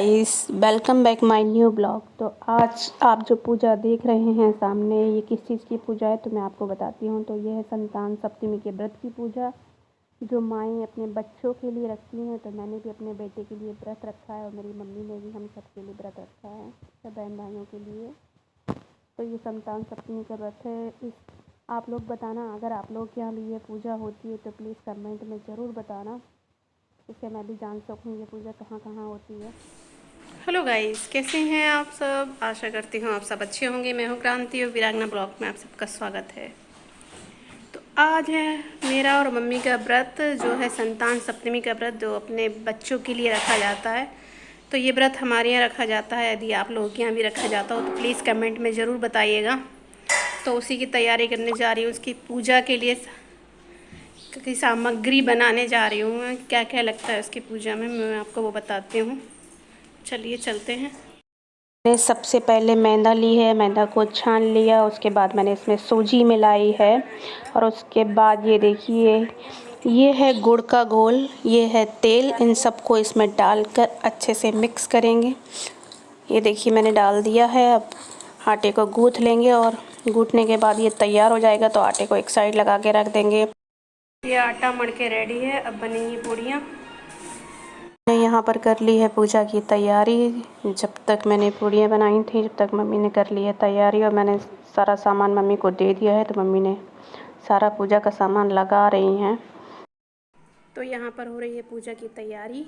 Guys, welcome back my new blog. तो आज आप जो पूजा देख रहे हैं सामने, ये किस चीज़ की पूजा है तो मैं आपको बताती हूँ। तो ये है संतान सप्तमी के व्रत की पूजा, जो माएँ अपने बच्चों के लिए रखती हैं। तो मैंने भी अपने बेटे के लिए व्रत रखा है और मेरी मम्मी ने भी हम सबके लिए व्रत रखा है, सब बहन भाइयों के लिए। तो ये संतान सप्तमी का व्रत है। आप लोग बताना, अगर आप लोग के यहाँ भी ये पूजा होती है तो प्लीज़ कमेंट में ज़रूर बताना, इससे मैं भी जान सकूँ ये पूजा कहाँ कहाँ होती है। हेलो गाइस, कैसे हैं आप सब। आशा करती हूँ आप सब अच्छे होंगे। मैं हूँ क्रांति और वीरांगना ब्लॉग में आप सबका स्वागत है। तो आज है मेरा और मम्मी का व्रत, जो है संतान सप्तमी का व्रत, जो अपने बच्चों के लिए रखा जाता है। तो ये व्रत हमारे यहाँ रखा जाता है। यदि आप लोगों के यहाँ भी रखा जाता हो तो प्लीज़ कमेंट में ज़रूर बताइएगा। तो उसी की तैयारी करने जा रही हूँ, उसकी पूजा के लिए की सामग्री बनाने जा रही हूँ। क्या क्या लगता है उसकी पूजा में, मैं आपको वो बताती हूँ। चलिए चलते हैं। मैंने सबसे पहले मैदा ली है, मैदा को छान लिया। उसके बाद मैंने इसमें सूजी मिलाई है और उसके बाद ये देखिए, ये है गुड़ का घोल, ये है तेल। इन सबको इसमें डालकर अच्छे से मिक्स करेंगे। ये देखिए मैंने डाल दिया है। अब आटे को गूँथ लेंगे और गूँथने के बाद ये तैयार हो जाएगा तो आटे को एक साइड लगा के रख देंगे। ये आटा मड़ के रेडी है, अब बनेंगी पूड़ियाँ। मैंने यहाँ पर कर ली है पूजा की तैयारी। जब तक मैंने पूड़ियाँ बनाई थी, जब तक मम्मी ने कर ली है तैयारी और मैंने सारा सामान मम्मी को दे दिया है। तो मम्मी ने सारा पूजा का सामान लगा रही हैं। तो यहाँ पर हो रही है पूजा की तैयारी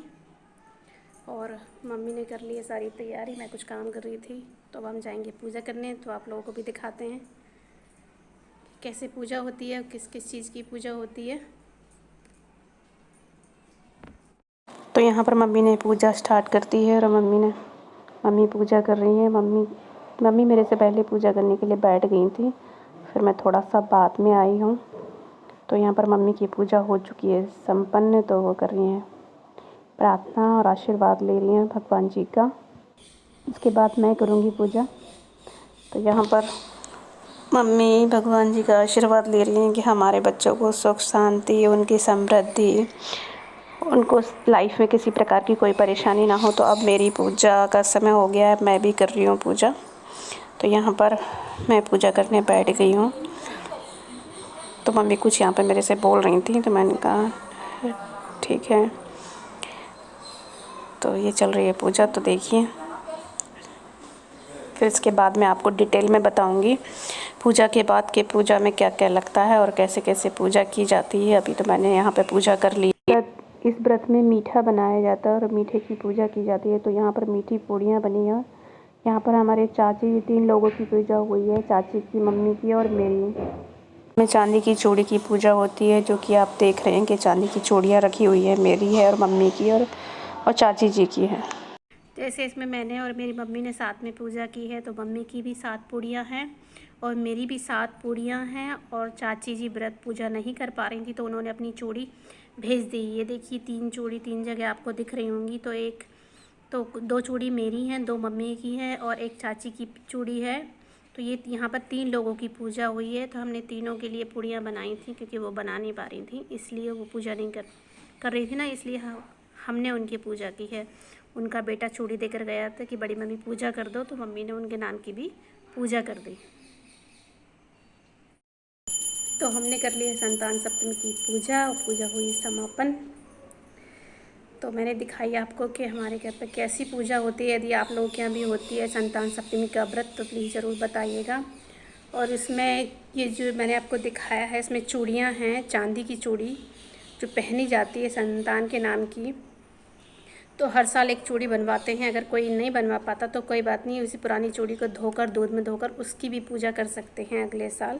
और मम्मी ने कर ली है सारी तैयारी। मैं कुछ काम कर रही थी। तो अब हम जाएंगे पूजा करने। तो आप लोगों को भी दिखाते हैं कैसे पूजा होती है, किस किस चीज़ की पूजा होती है। तो यहाँ पर मम्मी ने पूजा स्टार्ट कर दी है और मम्मी पूजा कर रही हैं। मम्मी मेरे से पहले पूजा करने के लिए बैठ गई थी, फिर मैं थोड़ा सा बाद में आई हूँ। तो यहाँ पर मम्मी की पूजा हो चुकी है संपन्न। तो वो कर रही हैं प्रार्थना और आशीर्वाद ले रही हैं भगवान जी का। उसके बाद मैं करूँगी पूजा। तो यहाँ पर मम्मी भगवान जी का आशीर्वाद ले रही हैं कि हमारे बच्चों को सुख शांति, उनकी समृद्धि, उनको लाइफ में किसी प्रकार की कोई परेशानी ना हो। तो अब मेरी पूजा का समय हो गया है, मैं भी कर रही हूँ पूजा। तो यहाँ पर मैं पूजा करने बैठ गई हूँ। तो मम्मी कुछ यहाँ पर मेरे से बोल रही थी, तो मैंने कहा ठीक है। तो ये चल रही है पूजा, तो देखिए। फिर इसके बाद मैं आपको डिटेल में बताऊंगी पूजा के बाद कि पूजा में क्या क्या लगता है और कैसे कैसे पूजा की जाती है। अभी तो मैंने यहाँ पे पूजा कर ली। इस व्रत में मीठा बनाया जाता है और मीठे की पूजा की जाती है। तो यहाँ पर मीठी पूड़ियाँ बनी हैं। यहाँ पर हमारे चाची 3 लोगों की पूजा हुई है, चाची की, मम्मी की और मेरी। में चांदी की चूड़ी की पूजा होती है, जो कि आप देख रहे हैं कि चांदी की चूड़ियाँ रखी हुई है, मेरी है और मम्मी की और चाची जी की है। जैसे इसमें मैंने और मेरी मम्मी ने साथ में पूजा की है, तो मम्मी की भी 7 पूड़ियाँ हैं और मेरी भी 7 पूड़ियाँ हैं। और चाची जी व्रत पूजा नहीं कर पा रही थी, तो उन्होंने अपनी चूड़ी भेज दी। ये देखिए 3 चूड़ी 3 जगह आपको दिख रही होंगी। तो 2 चूड़ी मेरी हैं, 2 मम्मी की है और 1 चाची की चूड़ी है। तो ये यहाँ पर 3 लोगों की पूजा हुई है। तो हमने तीनों के लिए पूड़ियाँ बनाई थी, क्योंकि वो बना नहीं पा रही थी, इसलिए वो पूजा नहीं कर रही थी ना, इसलिए हमने उनकी पूजा की है। उनका बेटा चूड़ी देकर गया था कि बड़ी मम्मी पूजा कर दो, तो मम्मी ने उनके नाम की भी पूजा कर दी। तो हमने कर ली है संतान सप्तमी की पूजा और पूजा हुई समापन। तो मैंने दिखाई आपको कि हमारे घर पर कैसी पूजा होती है। यदि आप लोगों के यहाँ भी होती है संतान सप्तमी का व्रत तो प्लीज़ ज़रूर बताइएगा। और इसमें ये जो मैंने आपको दिखाया है, इसमें चूड़ियाँ हैं, चांदी की चूड़ी जो पहनी जाती है संतान के नाम की। तो हर साल एक चूड़ी बनवाते हैं। अगर कोई नहीं बनवा पाता तो कोई बात नहीं, उसी पुरानी चूड़ी को धोकर दूध में धोकर उसकी भी पूजा कर सकते हैं अगले साल।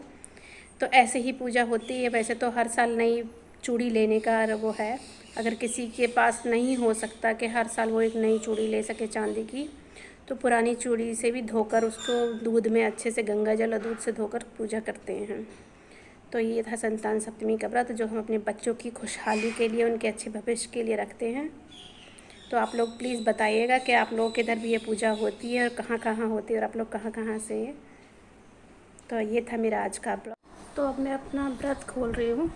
तो ऐसे ही पूजा होती है। वैसे तो हर साल नई चूड़ी लेने का वो है। अगर किसी के पास नहीं हो सकता कि हर साल वो एक नई चूड़ी ले सके चांदी की, तो पुरानी चूड़ी से भी धोकर उसको दूध में अच्छे से गंगा जल और दूध से धोकर पूजा करते हैं। तो ये था संतान सप्तमी का व्रत, जो हम अपने बच्चों की खुशहाली के लिए, उनके अच्छे भविष्य के लिए रखते हैं। तो आप लोग प्लीज़ बताइएगा कि आप लोगों के इधर भी ये पूजा होती है और कहाँ कहाँ होती है और आप लोग कहाँ कहाँ से हैं। तो ये था मेरा आज का ब्लॉग। तो अब मैं अपना व्रत खोल रही हूँ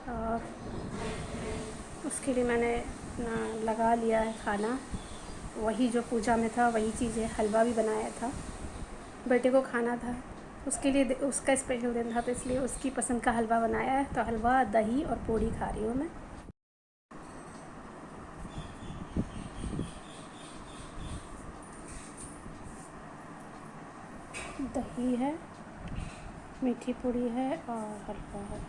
और उसके लिए मैंने अपना लगा लिया है खाना। वही जो पूजा में था वही चीज़ें, हलवा भी बनाया था, बेटे को खाना था, उसके लिए उसका स्पेशल दिन था तो इसलिए उसकी पसंद का हलवा बनाया है। तो हलवा, दही और पूड़ी खा रही हूँ मैं। दही है, मीठी पूड़ी है और हलवा है।